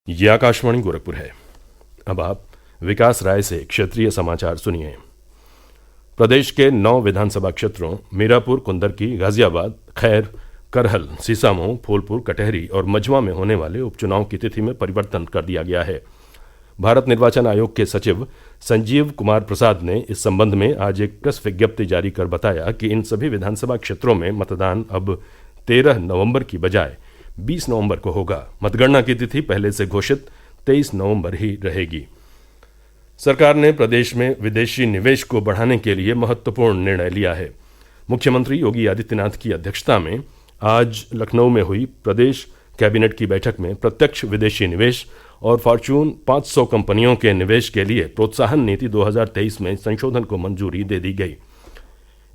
ये आकाशवाणी गोरखपुर है। अब आप विकास राय से क्षेत्रीय समाचार सुनिए। प्रदेश के 9 विधानसभा क्षेत्रों मीरापुर, कुंदरकी, गाजियाबाद, खैर, करहल, सीसामऊ, फूलपुर, कटहरी और मझवा में होने वाले उपचुनाव की तिथि में परिवर्तन कर दिया गया है। भारत निर्वाचन आयोग के सचिव संजीव कुमार प्रसाद ने इस संबंध में आज एक प्रेस विज्ञप्ति जारी कर बताया कि इन सभी विधानसभा क्षेत्रों में मतदान अब 13 नवंबर की बजाय 20 नवंबर को होगा। मतगणना की तिथि पहले से घोषित 23 नवंबर ही रहेगी। सरकार ने प्रदेश में विदेशी निवेश को बढ़ाने के लिए महत्वपूर्ण निर्णय लिया है। मुख्यमंत्री योगी आदित्यनाथ की अध्यक्षता में आज लखनऊ में हुई प्रदेश कैबिनेट की बैठक में प्रत्यक्ष विदेशी निवेश और फॉर्च्यून 500 कंपनियों के निवेश के लिए प्रोत्साहन नीति 2023 में संशोधन को मंजूरी दे दी गई।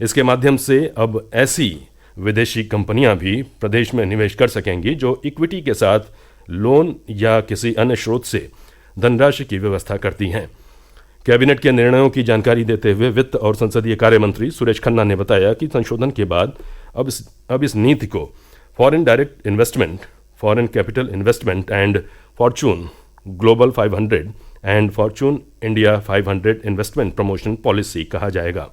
इसके माध्यम से अब ऐसी विदेशी कंपनियां भी प्रदेश में निवेश कर सकेंगी जो इक्विटी के साथ लोन या किसी अन्य स्रोत से धनराशि की व्यवस्था करती हैं। कैबिनेट के निर्णयों की जानकारी देते हुए वित्त और संसदीय कार्य मंत्री सुरेश खन्ना ने बताया कि संशोधन के बाद अब इस नीति को foreign direct investment, foreign capital investment and Fortune global 500 and Fortune India 500 investment promotion policy कहा जाएगा।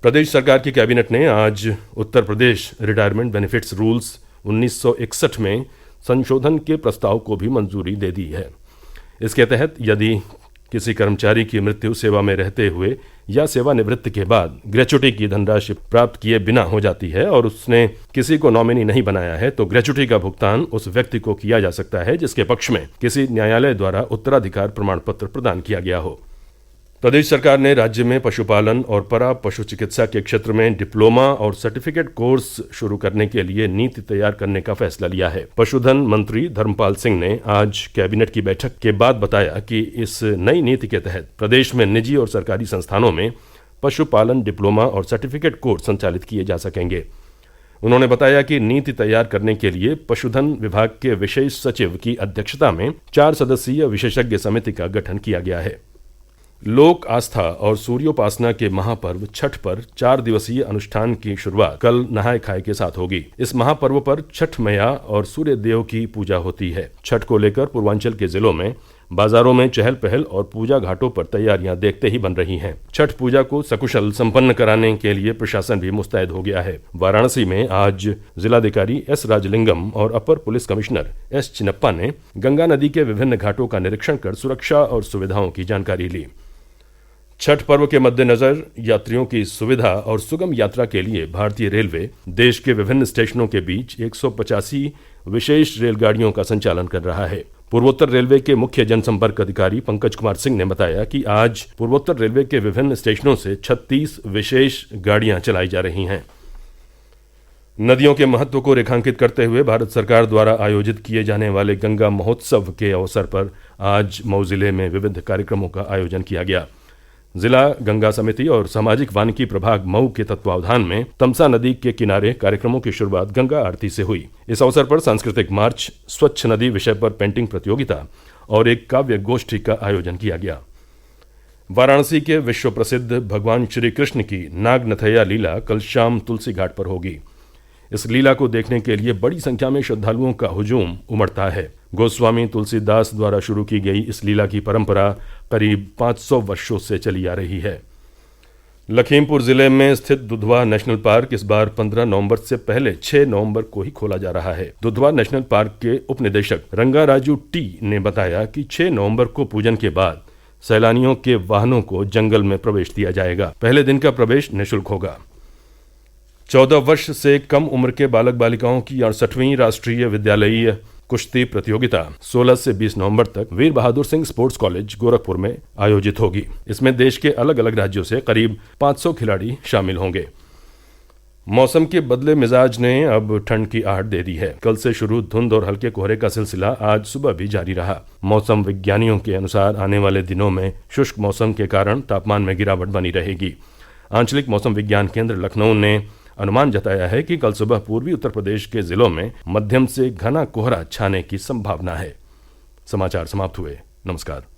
प्रदेश सरकार की कैबिनेट ने आज Uttar Pradesh retirement benefits rules 1961 में संशोधन के प्रस्ताव को भी मंजूरी दे दी है। इसके तहत यदि किसी कर्मचारी की मृत्यु सेवा में रहते हुए या सेवानिवृत्ति के बाद ग्रेच्युटी की धनराशि प्राप्त किए बिना हो जाती है और उसने किसी को नॉमिनी नहीं बनाया है, तो ग्रेच्युटी का भुगतान उस व्यक्ति को किया जा सकता है जिसके पक्ष में किसी न्यायालय द्वारा उत्तराधिकार प्रमाण पत्र प्रदान किया गया हो। प्रदेश सरकार ने राज्य में पशुपालन और परा पशु चिकित्सा के क्षेत्र में डिप्लोमा और सर्टिफिकेट कोर्स शुरू करने के लिए नीति तैयार करने का फैसला लिया है। पशुधन मंत्री धर्मपाल सिंह ने आज कैबिनेट की बैठक के बाद बताया कि इस नई नीति के तहत प्रदेश में निजी और सरकारी संस्थानों में पशुपालन डिप्लोमा और सर्टिफिकेट कोर्स संचालित किए जा सकेंगे। उन्होंने बताया कि नीति तैयार करने के लिए पशुधन विभाग के विशेष सचिव की अध्यक्षता में 4 सदस्यीय विशेषज्ञ समिति का गठन किया गया है। लोक आस्था और सूर्योपासना के महापर्व छठ पर 4 दिवसीय अनुष्ठान की शुरुआत कल नहाय खाए के साथ होगी। इस महापर्व पर छठ मैया और सूर्य देव की पूजा होती है। छठ को लेकर पूर्वांचल के जिलों में बाजारों में चहल पहल और पूजा घाटों पर तैयारियां देखते ही बन रही हैं। छठ पूजा को सकुशल संपन्न कराने के लिए प्रशासन भी मुस्तैद हो गया है। वाराणसी में आज जिलाधिकारी एस राजलिंगम और अपर पुलिस कमिश्नर एस चिनप्पा ने गंगा नदी के विभिन्न घाटों का निरीक्षण कर सुरक्षा और सुविधाओं की जानकारी ली। छठ पर्व के मद्देनजर यात्रियों की सुविधा और सुगम यात्रा के लिए भारतीय रेलवे देश के विभिन्न स्टेशनों के बीच 185 विशेष रेलगाड़ियों का संचालन कर रहा है। पूर्वोत्तर रेलवे के मुख्य जनसंपर्क अधिकारी पंकज कुमार सिंह ने बताया कि आज पूर्वोत्तर रेलवे के विभिन्न स्टेशनों से 36 विशेष गाड़ियां चलाई जा रही हैं। नदियों के महत्व को रेखांकित करते हुए भारत सरकार द्वारा आयोजित किए जाने वाले गंगा महोत्सव के अवसर पर आज मऊ जिले में विविध कार्यक्रमों का आयोजन किया गया। जिला गंगा समिति और सामाजिक वानिकी प्रभाग मऊ के तत्वावधान में तमसा नदी के किनारे कार्यक्रमों की शुरुआत गंगा आरती से हुई। इस अवसर पर सांस्कृतिक मार्च, स्वच्छ नदी विषय पर पेंटिंग प्रतियोगिता और एक काव्य गोष्ठी का आयोजन किया गया। वाराणसी के विश्व प्रसिद्ध भगवान श्री कृष्ण की नागनथैया लीला कल शाम तुलसी घाट पर होगी। इस लीला को देखने के लिए बड़ी संख्या में श्रद्धालुओं का हुजूम उमड़ता है। गोस्वामी तुलसीदास द्वारा शुरू की गई इस लीला की परंपरा करीब 500 वर्षों से चली आ रही है। लखीमपुर जिले में स्थित दुधवा नेशनल पार्क इस बार 15 नवंबर से पहले 6 नवंबर को ही खोला जा रहा है। दुधवा नेशनल पार्क के उप निदेशक रंगाराजू टी ने बताया कि 6 नवंबर को पूजन के बाद सैलानियों के वाहनों को जंगल में प्रवेश दिया जाएगा। पहले दिन का प्रवेश निःशुल्क होगा। 14 वर्ष से कम उम्र के बालक बालिकाओं की 68वीं राष्ट्रीय विद्यालयीय कुश्ती प्रतियोगिता 16 से 20 नवंबर तक वीर बहादुर सिंह स्पोर्ट्स कॉलेज गोरखपुर में आयोजित होगी। इसमें देश के अलग अलग राज्यों से करीब 500 खिलाड़ी शामिल होंगे। मौसम के बदले मिजाज ने अब ठंड की आहट दे दी है। कल से शुरू धुंध और हल्के कोहरे का सिलसिला आज सुबह भी जारी रहा। मौसम विज्ञानियों के अनुसार आने वाले दिनों में शुष्क मौसम के कारण तापमान में गिरावट बनी रहेगी। आंचलिक मौसम विज्ञान केंद्र लखनऊ ने अनुमान जताया है कि कल सुबह पूर्वी उत्तर प्रदेश के जिलों में मध्यम से घना कोहरा छाने की संभावना है। समाचार समाप्त हुए। नमस्कार।